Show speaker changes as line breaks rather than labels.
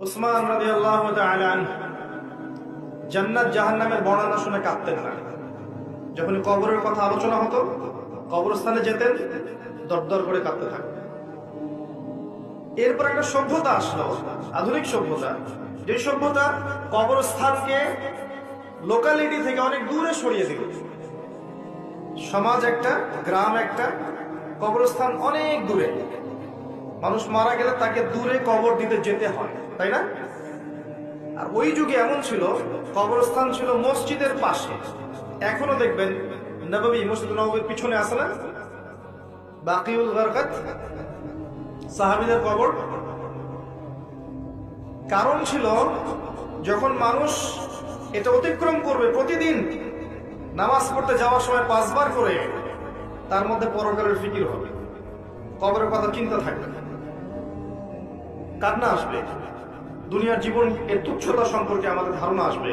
উসমান রাদিয়াল্লাহু তাআলা আনহু জান্নাত জাহান্নামের বর্ণনা শুনে কাঁদতেন না। যখন কবরের কথা আলোচনা হতো, কবরস্থানে যেতেন, দরদর করে কাঁদতে থাকতেন। এরপর একটা সভ্যতা আসলো, আধুনিক সভ্যতা, যে সভ্যতা কবরস্থানকে লোকালিটি থেকে অনেক দূরে সরিয়ে দিল। সমাজ একটা, গ্রাম একটা, কবরস্থান অনেক দূরে। মানুষ মারা গেলে তাকে দূরে কবর দিতে যেতে হয়, তাই না? আর ওই যুগে এমন ছিল, কবরস্থান ছিল মসজিদের পাশে। এখনো দেখবেন নববী, মসজিদ নববীর পিছনে আছে না বাকিউল গারকাত, সাহাবীদের কবর। কারণ ছিল, যখন মানুষ এটা অতিক্রম করবে প্রতিদিন নামাজ পড়তে যাওয়ার সময় 5 বার করে, তার মধ্যে পরকালের ফিকির হবে, কবরের কথা চিন্তা থাকবে, কান্না আসবে, দুনিয়ার জীবন এর তুচ্ছতা সম্পর্কে আমাদের ধারণা আসবে।